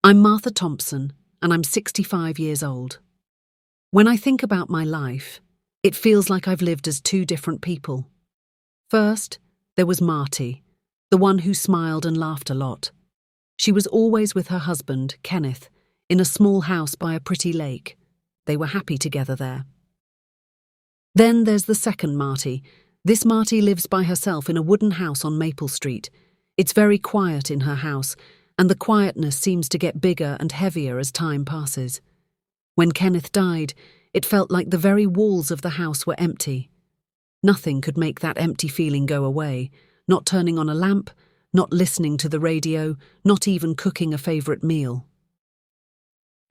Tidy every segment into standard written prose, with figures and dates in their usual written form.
I'm Martha Thompson, and I'm 65 years old. When I think about my life, it feels like I've lived as two different people. First, there was Marty, the one who smiled and laughed a lot. She was always with her husband, Kenneth, in a small house by a pretty lake. They were happy together there. Then there's the second Marty. This Marty lives by herself in a wooden house on Maple Street. It's very quiet in her house, and the quietness seems to get bigger and heavier as time passes. When Kenneth died, it felt like the very walls of the house were empty. Nothing could make that empty feeling go away, not turning on a lamp, not listening to the radio, not even cooking a favourite meal.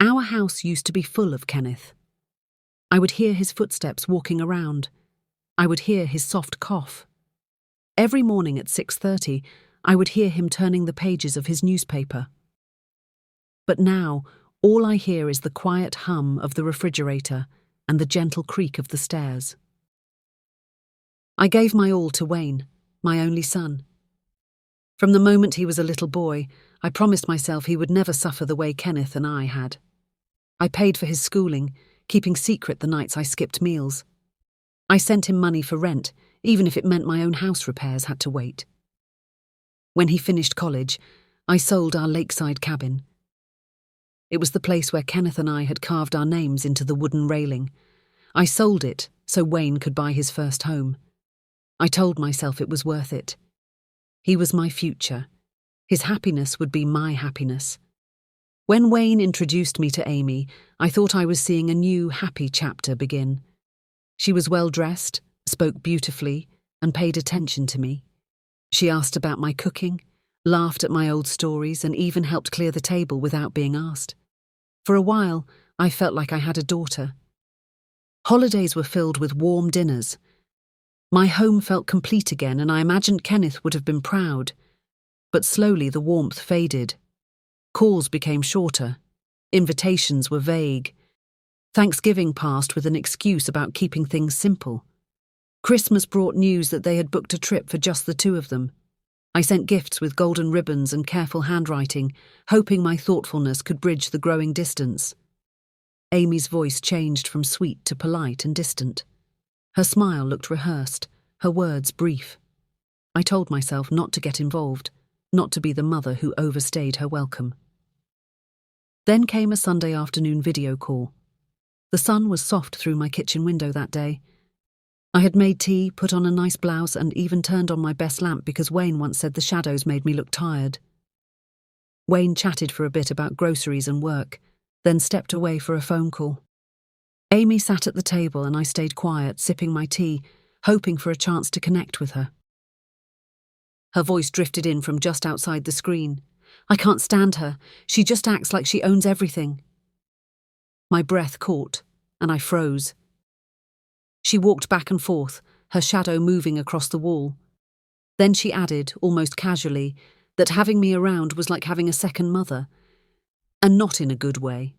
Our house used to be full of Kenneth. I would hear his footsteps walking around. I would hear his soft cough. Every morning at 6:30, I would hear him turning the pages of his newspaper. But now, all I hear is the quiet hum of the refrigerator and the gentle creak of the stairs. I gave my all to Wayne, my only son. From the moment he was a little boy, I promised myself he would never suffer the way Kenneth and I had. I paid for his schooling, keeping secret the nights I skipped meals. I sent him money for rent, even if it meant my own house repairs had to wait. When he finished college, I sold our lakeside cabin. It was the place where Kenneth and I had carved our names into the wooden railing. I sold it so Wayne could buy his first home. I told myself it was worth it. He was my future. His happiness would be my happiness. When Wayne introduced me to Amy, I thought I was seeing a new, happy chapter begin. She was well-dressed, spoke beautifully, and paid attention to me. She asked about my cooking, laughed at my old stories, and even helped clear the table without being asked. For a while, I felt like I had a daughter. Holidays were filled with warm dinners. My home felt complete again, and I imagined Kenneth would have been proud. But slowly the warmth faded. Calls became shorter. Invitations were vague. Thanksgiving passed with an excuse about keeping things simple. Christmas brought news that they had booked a trip for just the two of them. I sent gifts with golden ribbons and careful handwriting, hoping my thoughtfulness could bridge the growing distance. Amy's voice changed from sweet to polite and distant. Her smile looked rehearsed, her words brief. I told myself not to get involved, not to be the mother who overstayed her welcome. Then came a Sunday afternoon video call. The sun was soft through my kitchen window that day. I had made tea, put on a nice blouse, and even turned on my best lamp because Wayne once said the shadows made me look tired. Wayne chatted for a bit about groceries and work, then stepped away for a phone call. Amy sat at the table and I stayed quiet, sipping my tea, hoping for a chance to connect with her. Her voice drifted in from just outside the screen. "I can't stand her. She just acts like she owns everything." My breath caught, and I froze. She walked back and forth, her shadow moving across the wall. Then she added, almost casually, that having me around was like having a second mother, and not in a good way.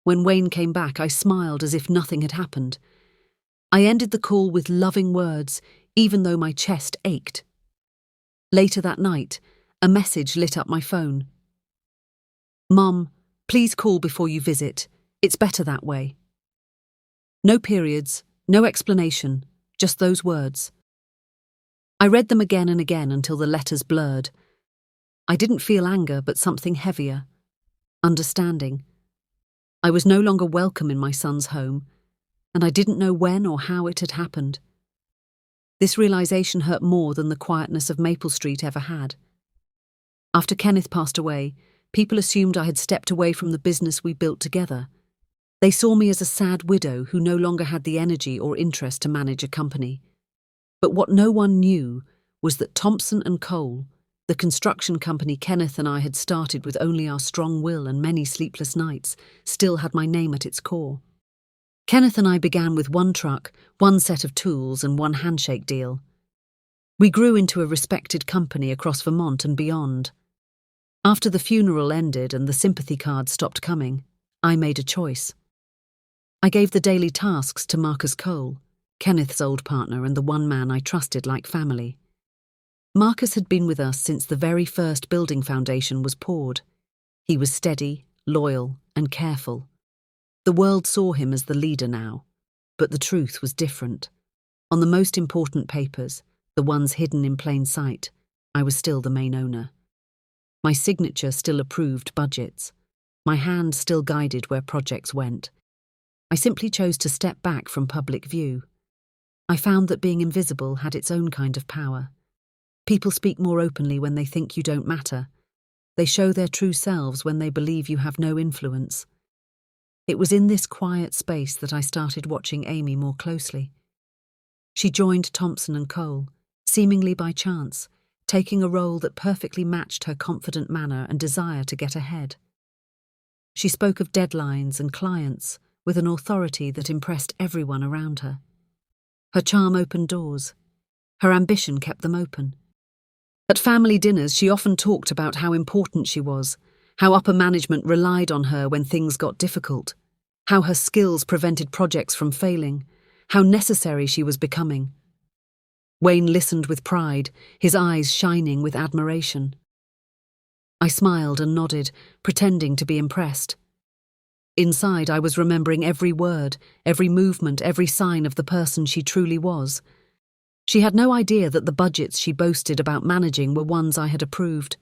When Wayne came back, I smiled as if nothing had happened. I ended the call with loving words, even though my chest ached. Later that night, a message lit up my phone. "Mum, please call before you visit. It's better that way." No periods, no explanation, just those words. I read them again and again until the letters blurred. I didn't feel anger, but something heavier. Understanding. I was no longer welcome in my son's home, and I didn't know when or how it had happened. This realization hurt more than the quietness of Maple Street ever had. After Kenneth passed away, people assumed I had stepped away from the business we built together. They saw me as a sad widow who no longer had the energy or interest to manage a company. But what no one knew was that Thompson & Cole, the construction company Kenneth and I had started with only our strong will and many sleepless nights, still had my name at its core. Kenneth and I began with one truck, one set of tools, and one handshake deal. We grew into a respected company across Vermont and beyond. After the funeral ended and the sympathy cards stopped coming, I made a choice. I gave the daily tasks to Marcus Cole, Kenneth's old partner and the one man I trusted like family. Marcus had been with us since the very first building foundation was poured. He was steady, loyal, and careful. The world saw him as the leader now, but the truth was different. On the most important papers, the ones hidden in plain sight, I was still the main owner. My signature still approved budgets. My hand still guided where projects went. I simply chose to step back from public view. I found that being invisible had its own kind of power. People speak more openly when they think you don't matter. They show their true selves when they believe you have no influence. It was in this quiet space that I started watching Amy more closely. She joined Thompson & Cole, seemingly by chance, taking a role that perfectly matched her confident manner and desire to get ahead. She spoke of deadlines and clients with an authority that impressed everyone around her. Her charm opened doors. Her ambition kept them open. At family dinners, she often talked about how important she was, how upper management relied on her when things got difficult, how her skills prevented projects from failing, how necessary she was becoming. Wayne listened with pride, his eyes shining with admiration. I smiled and nodded, pretending to be impressed. Inside, I was remembering every word, every movement, every sign of the person she truly was. She had no idea that the budgets she boasted about managing were ones I had approved.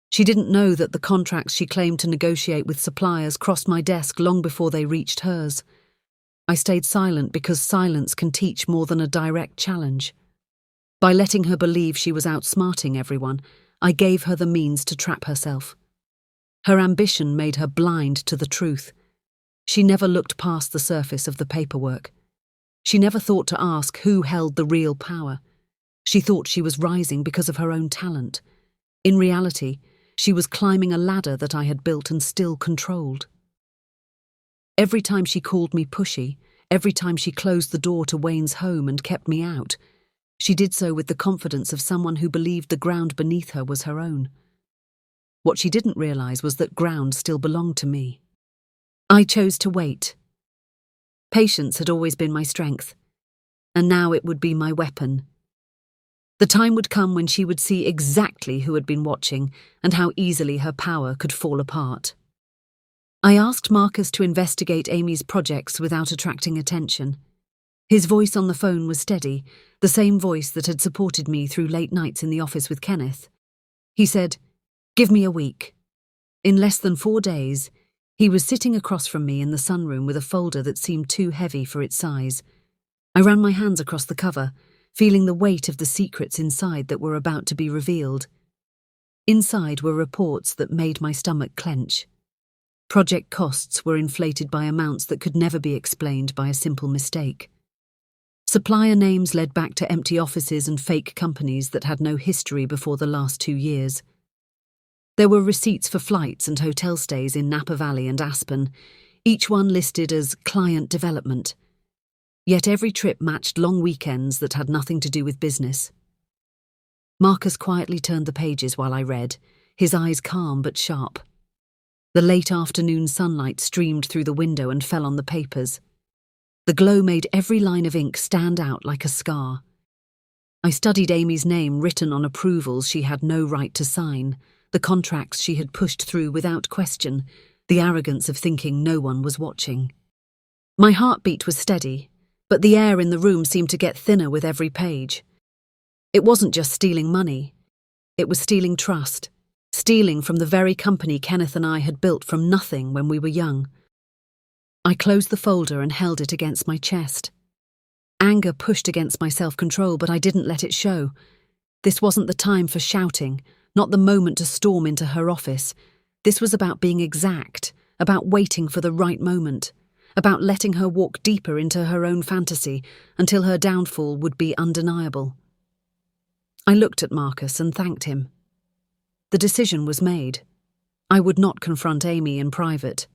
She didn't know that the contracts she claimed to negotiate with suppliers crossed my desk long before they reached hers. I stayed silent because silence can teach more than a direct challenge. By letting her believe she was outsmarting everyone, I gave her the means to trap herself. Her ambition made her blind to the truth. She never looked past the surface of the paperwork. She never thought to ask who held the real power. She thought she was rising because of her own talent. In reality, she was climbing a ladder that I had built and still controlled. Every time she called me pushy, every time she closed the door to Wayne's home and kept me out, she did so with the confidence of someone who believed the ground beneath her was her own. What she didn't realize was that ground still belonged to me. I chose to wait. Patience had always been my strength, and now it would be my weapon. The time would come when she would see exactly who had been watching and how easily her power could fall apart. I asked Marcus to investigate Amy's projects without attracting attention. His voice on the phone was steady, the same voice that had supported me through late nights in the office with Kenneth. He said, "Give me a week." In less than 4 days, he was sitting across from me in the sunroom with a folder that seemed too heavy for its size. I ran my hands across the cover, feeling the weight of the secrets inside that were about to be revealed. Inside were reports that made my stomach clench. Project costs were inflated by amounts that could never be explained by a simple mistake. Supplier names led back to empty offices and fake companies that had no history before the last 2 years. There were receipts for flights and hotel stays in Napa Valley and Aspen, each one listed as client development. Yet every trip matched long weekends that had nothing to do with business. Marcus quietly turned the pages while I read, his eyes calm but sharp. The late afternoon sunlight streamed through the window and fell on the papers. The glow made every line of ink stand out like a scar. I studied Amy's name written on approvals she had no right to sign, the contracts she had pushed through without question, the arrogance of thinking no one was watching. My heartbeat was steady, but the air in the room seemed to get thinner with every page. It wasn't just stealing money. It was stealing trust, stealing from the very company Kenneth and I had built from nothing when we were young. I closed the folder and held it against my chest. Anger pushed against my self-control, but I didn't let it show. This wasn't the time for shouting, not the moment to storm into her office. This was about being exact, about waiting for the right moment, about letting her walk deeper into her own fantasy until her downfall would be undeniable. I looked at Marcus and thanked him. The decision was made. I would not confront Amy in private.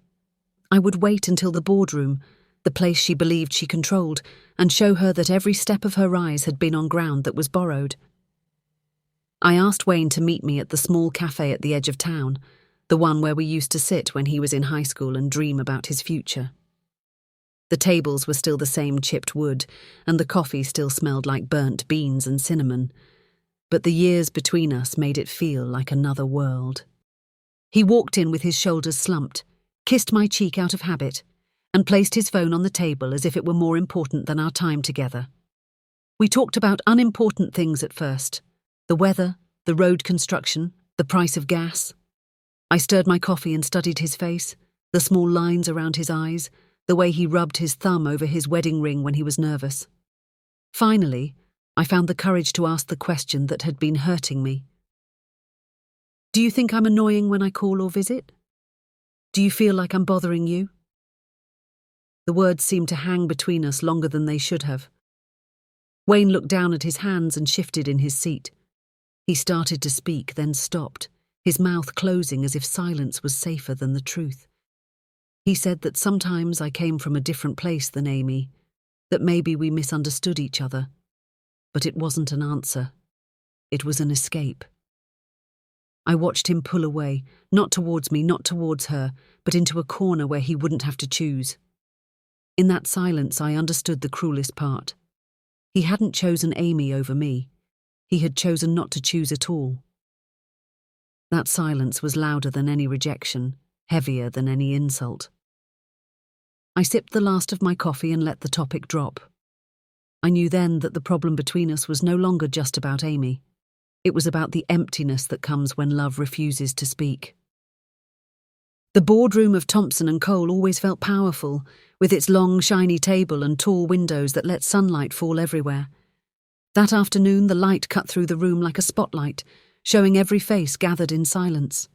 I would wait until the boardroom, the place she believed she controlled, and show her that every step of her rise had been on ground that was borrowed. I asked Wayne to meet me at the small cafe at the edge of town, the one where we used to sit when he was in high school and dream about his future. The tables were still the same chipped wood, and the coffee still smelled like burnt beans and cinnamon, but the years between us made it feel like another world. He walked in with his shoulders slumped, kissed my cheek out of habit, and placed his phone on the table as if it were more important than our time together. We talked about unimportant things at first: the weather, the road construction, the price of gas. I stirred my coffee and studied his face, the small lines around his eyes, the way he rubbed his thumb over his wedding ring when he was nervous. Finally, I found the courage to ask the question that had been hurting me. Do you think I'm annoying when I call or visit? Do you feel like I'm bothering you? The words seemed to hang between us longer than they should have. Wayne looked down at his hands and shifted in his seat. He started to speak, then stopped, his mouth closing as if silence was safer than the truth. He said that sometimes I came from a different place than Amy, that maybe we misunderstood each other. But it wasn't an answer. It was an escape. I watched him pull away, not towards me, not towards her, but into a corner where he wouldn't have to choose. In that silence, I understood the cruelest part. He hadn't chosen Amy over me. He had chosen not to choose at all. That silence was louder than any rejection, heavier than any insult. I sipped the last of my coffee and let the topic drop. I knew then that the problem between us was no longer just about Amy. It was about the emptiness that comes when love refuses to speak. The boardroom of Thompson & Cole always felt powerful, with its long, shiny table and tall windows that let sunlight fall everywhere. That afternoon, the light cut through the room like a spotlight, showing every face gathered in silence.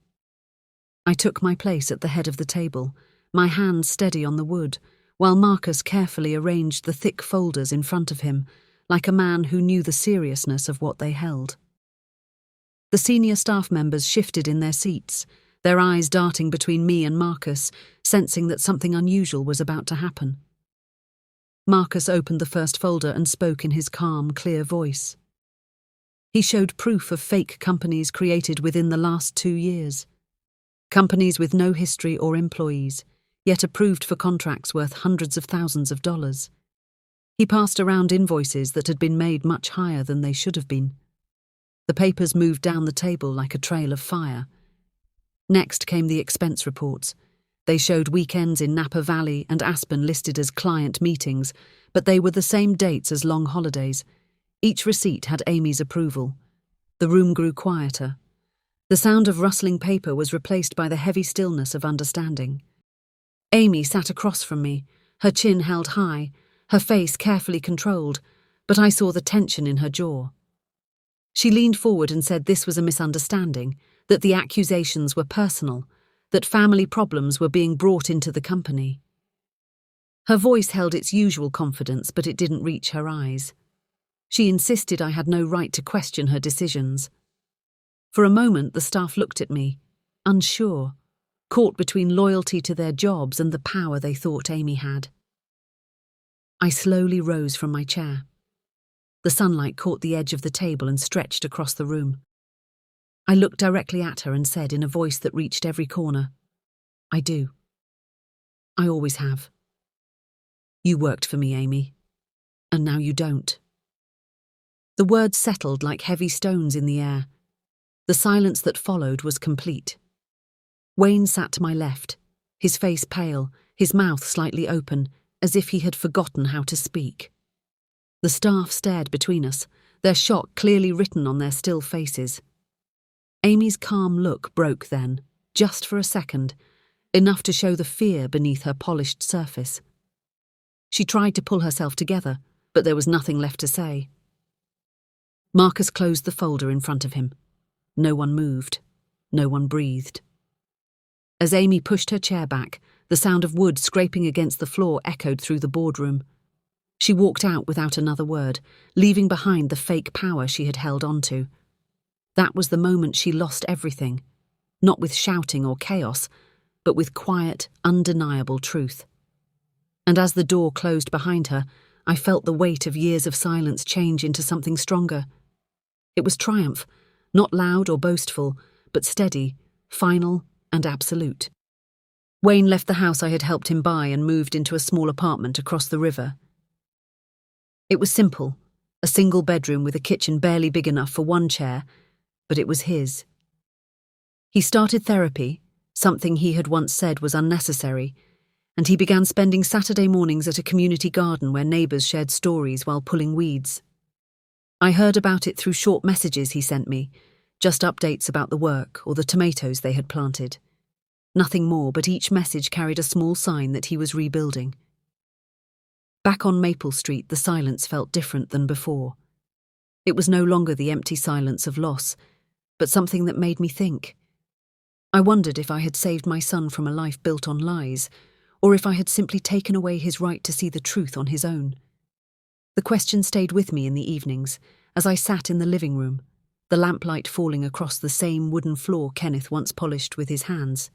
I took my place at the head of the table, my hands steady on the wood, while Marcus carefully arranged the thick folders in front of him, like a man who knew the seriousness of what they held. The senior staff members shifted in their seats, their eyes darting between me and Marcus, sensing that something unusual was about to happen. Marcus opened the first folder and spoke in his calm, clear voice. He showed proof of fake companies created within the last 2 years. Companies with no history or employees, yet approved for contracts worth hundreds of thousands of dollars. He passed around invoices that had been made much higher than they should have been. The papers moved down the table like a trail of fire. Next came the expense reports. They showed weekends in Napa Valley and Aspen listed as client meetings, but they were the same dates as long holidays. Each receipt had Amy's approval. The room grew quieter. The sound of rustling paper was replaced by the heavy stillness of understanding. Amy sat across from me, her chin held high, her face carefully controlled, but I saw the tension in her jaw. She leaned forward and said this was a misunderstanding, that the accusations were personal, that family problems were being brought into the company. Her voice held its usual confidence, but it didn't reach her eyes. She insisted I had no right to question her decisions. For a moment, the staff looked at me, unsure, caught between loyalty to their jobs and the power they thought Amy had. I slowly rose from my chair. The sunlight caught the edge of the table and stretched across the room. I looked directly at her and said in a voice that reached every corner, I do. I always have. You worked for me, Amy, and now you don't. The words settled like heavy stones in the air. The silence that followed was complete. Wayne sat to my left, his face pale, his mouth slightly open, as if he had forgotten how to speak. The staff stared between us, their shock clearly written on their still faces. Amy's calm look broke then, just for a second, enough to show the fear beneath her polished surface. She tried to pull herself together, but there was nothing left to say. Marcus closed the folder in front of him. No one moved. No one breathed. As Amy pushed her chair back, the sound of wood scraping against the floor echoed through the boardroom. She walked out without another word, leaving behind the fake power she had held onto. That was the moment she lost everything, not with shouting or chaos, but with quiet, undeniable truth. And as the door closed behind her, I felt the weight of years of silence change into something stronger. It was triumph, not loud or boastful, but steady, final and absolute. Wayne left the house I had helped him buy and moved into a small apartment across the river. It was simple, a single bedroom with a kitchen barely big enough for one chair, but it was his. He started therapy, Something he had once said was unnecessary, and he began spending Saturday mornings at a community garden where neighbours shared stories while pulling weeds. I heard about it through short messages he sent me, just updates about the work or the tomatoes they had planted. Nothing more, but each message carried a small sign that he was rebuilding. Back on Maple Street, the silence felt different than before. It was no longer the empty silence of loss, but something that made me think. I wondered if I had saved my son from a life built on lies, or if I had simply taken away his right to see the truth on his own. The question stayed with me in the evenings, as I sat in the living room, the lamplight falling across the same wooden floor Kenneth once polished with his hands.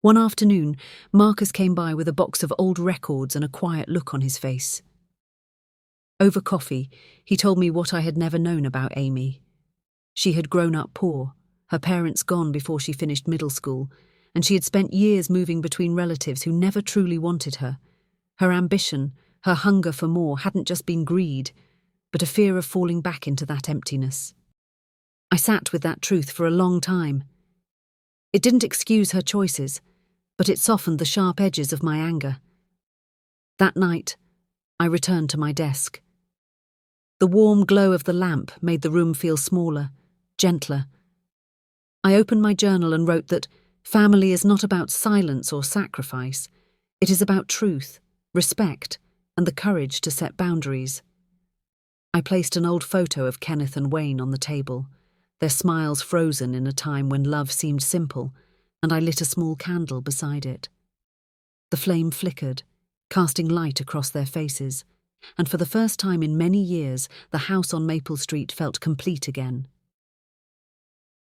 One afternoon, Marcus came by with a box of old records and a quiet look on his face. Over coffee, he told me what I had never known about Amy. She had grown up poor, her parents gone before she finished middle school, and she had spent years moving between relatives who never truly wanted her. Her ambition, her hunger for more hadn't just been greed, but a fear of falling back into that emptiness. I sat with that truth for a long time. It didn't excuse her choices, but it softened the sharp edges of my anger. That night, I returned to my desk. The warm glow of the lamp made the room feel smaller, gentler. I opened my journal and wrote that family is not about silence or sacrifice. It is about truth, respect, and the courage to set boundaries. I placed an old photo of Kenneth and Wayne on the table, their smiles frozen in a time when love seemed simple, and I lit a small candle beside it. The flame flickered, casting light across their faces, and for the first time in many years, the house on Maple Street felt complete again.